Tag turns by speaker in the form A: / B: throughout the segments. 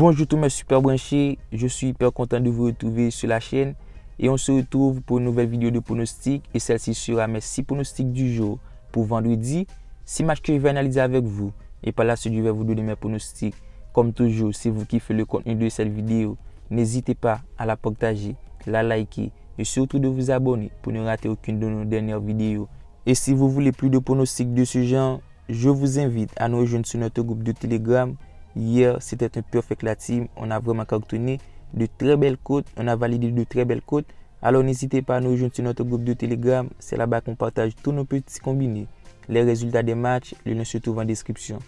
A: Bonjour tous mes super branchés, je suis hyper content de vous retrouver sur la chaîne et on se retrouve pour une nouvelle vidéo de pronostic et celle-ci sera mes 6 pronostics du jour pour vendredi, 6 matchs que je vais analyser avec vous et par la suite je vais vous donner mes pronostics. Comme toujours, si vous kiffez le contenu de cette vidéo, n'hésitez pas à la partager, la liker et surtout de vous abonner pour ne rater aucune de nos dernières vidéos. Et si vous voulez plus de pronostics de ce genre, je vous invite à nous rejoindre sur notre groupe de Telegram. Hier, c'était un perfect la team. On a vraiment cartonné de très belles cotes. On a validé de très belles cotes. Alors, n'hésitez pas à nous rejoindre sur notre groupe de Telegram. C'est là-bas qu'on partage tous nos petits combinés. Les résultats des matchs, le lien se trouve en description.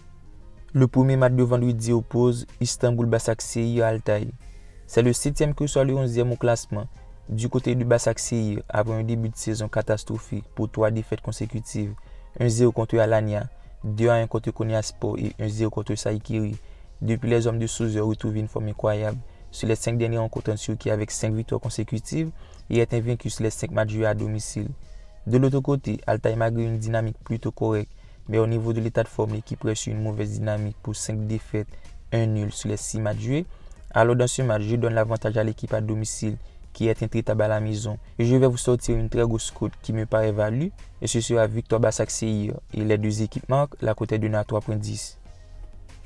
A: Le premier match de vendredi oppose Istanbul Başakşehir à Altay. C'est le 7e que soit le 11e au classement. Du côté du Başakşehir, après un début de saison catastrophique pour 3 défaites consécutives, 1-0 contre Alanya, 2-1 contre Konyaspor et 1-0 contre Saïkiri. Depuis, les hommes de Souza retrouvent une forme incroyable sur les 5 dernières rencontres en Turquie avec 5 victoires consécutives et est invaincu sur les 5 matchs joués à domicile. De l'autre côté, Altay malgré une dynamique plutôt correcte, mais au niveau de l'état de forme, l'équipe reste sur une mauvaise dynamique pour 5 défaites, 1 nul sur les 6 matchs joués. Alors dans ce match, je donne l'avantage à l'équipe à domicile qui est intraitable à la maison. Et je vais vous sortir une très grosse cote qui me paraît value et ce sera victoire Başakşehir et les deux équipes marquent, la cote est donnée à 3.10.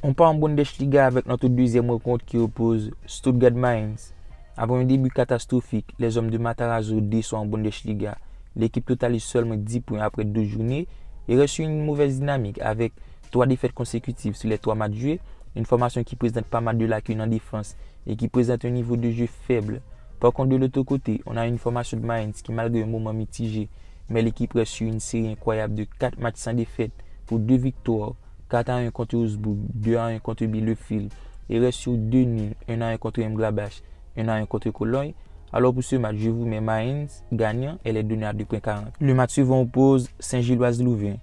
A: On part en Bundesliga avec notre deuxième rencontre qui oppose Stuttgart-Mainz. Avant un début catastrophique, les hommes de Matarazzo descendent en Bundesliga. L'équipe totalise seulement 10 points après 2 journées et reçut une mauvaise dynamique avec 3 défaites consécutives sur les 3 matchs joués, une formation qui présente pas mal de lacunes en défense et qui présente un niveau de jeu faible. Par contre, de l'autre côté, on a une formation de Mainz qui, malgré un moment mitigé, mais l'équipe reste sur une série incroyable de 4 matchs sans défaite pour 2 victoires, 4-1 contre Augsburg, 2-1 contre Bielefeld et reste sur 2 nuls, 1-1 contre Mönchengladbach, 1-1 contre Cologne. Alors pour ce match, je vous mets Mainz gagnant, elle est donnée à 2.40. Le match suivant oppose Saint-Gilloise-Louvain.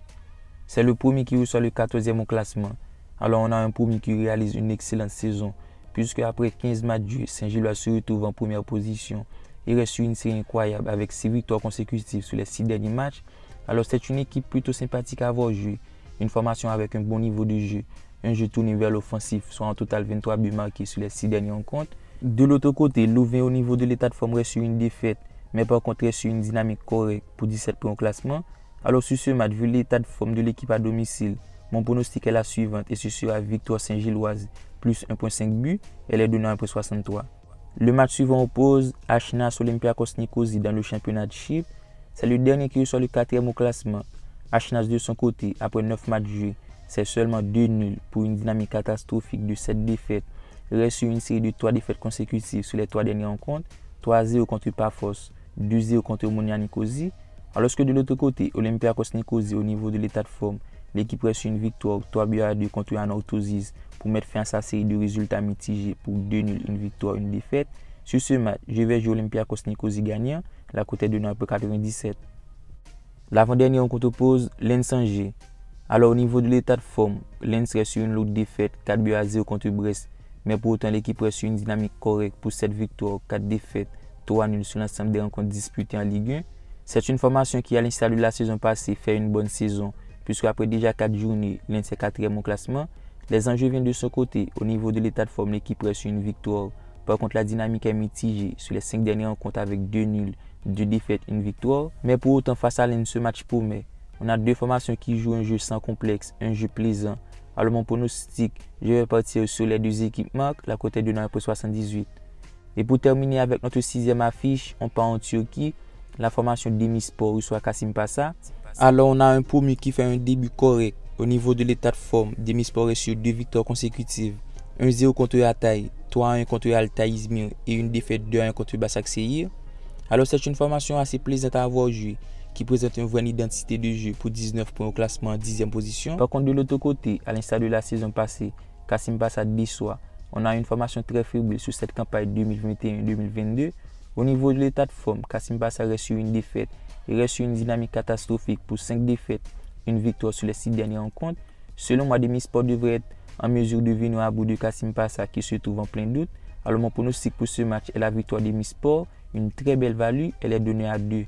A: C'est le premier qui reçoit le 14e au classement. Alors on a un premier qui réalise une excellente saison, puisque après 15 matchs joués, Saint-Gilloise se retrouve en première position et reste sur une série incroyable avec 6 victoires consécutives sur les 6 derniers matchs. Alors c'est une équipe plutôt sympathique à avoir joué, une formation avec un bon niveau de jeu, un jeu tourné vers l'offensif, soit en total 23 buts marqués sur les 6 dernières rencontres. De l'autre côté, Louvain au niveau de l'état de forme reste sur une défaite, mais par contre reste sur une dynamique correcte pour 17 points au classement. Alors sur ce match, vu l'état de forme de l'équipe à domicile, mon pronostic est la suivante et ce sera victoire Saint-Gilloise plus 1.5 buts, elle est donnée à 1.63. Le match suivant oppose Ashnas Olympiakos Nicosie dans le championnat de Chypre. C'est le dernier qui reçoit le 4e au classement. Ashnas de son côté, après 9 matchs joués, c'est seulement 2 nuls pour une dynamique catastrophique de 7 défaites. Il reste sur une série de 3 défaites consécutives sur les 3 dernières rencontres, 3-0 contre Paphos, 2-0 contre Omonia Nicosie. Alors que de l'autre côté, Olympiakos Nicosie au niveau de l'état de forme, l'équipe reste sur une victoire 3-2 contre Anorthosis pour mettre fin à sa série de résultats mitigés pour 2 nuls, 1 victoire, 1 défaite. Sur ce match, je vais jouer Olympiakos Nicosie gagnant, la cote est de 1.97. L'avant-dernière rencontre oppose Lens-Angers. Alors au niveau de l'état de forme, Lens reste sur une lourde défaite 4-0 contre Brest, mais pour autant l'équipe reste sur une dynamique correcte pour 7 victoires, 4 défaites, 3 nuls sur l'ensemble des rencontres disputées en Ligue 1. C'est une formation qui, à l'instar de la saison passée, fait une bonne saison, puisque après déjà 4 journées, Lens est 4e au classement. Les enjeux viennent de son côté. Au niveau de l'état de forme, l'équipe reste sur une victoire. Par contre, la dynamique est mitigée sur les 5 dernières rencontres avec 2 nuls, 2 défaites, 1 victoire. Mais pour autant, face à Lens, ce match promet. On a 2 formations qui jouent un jeu sans complexe, un jeu plaisant. Alors mon pronostic, je vais partir sur les 2 équipes marques, la cote est de 1.78. Et pour terminer avec notre 6e affiche, on part en Turquie. La formation Demirspor reçoit Kasimpasa. Alors on a un premier qui fait un début correct. Au niveau de l'état de forme, Demirspor est sur 2 victoires consécutives. 1-0 contre Hatay, 3-1 contre Altay Izmir et une défaite 2-1 contre Başakşehir. Alors c'est une formation assez plaisante à avoir joué, qui présente une vraie identité de jeu pour 19 points au classement en 10e position. Par contre de l'autre côté, à l'instar de la saison passée, Kasimpasa déçoit. On a une formation très faible sur cette campagne 2021-2022. Au niveau de l'état de forme, Kasimpasa reste sur une défaite et reste sur une dynamique catastrophique pour 5 défaites, une victoire sur les 6 dernières rencontres. Selon moi, Demirspor devrait être en mesure de venir à bout de Kasimpasa qui se trouve en plein doute. Alors mon pronostic pour ce match est la victoire de Demirspor, une très belle value, elle est donnée à 2.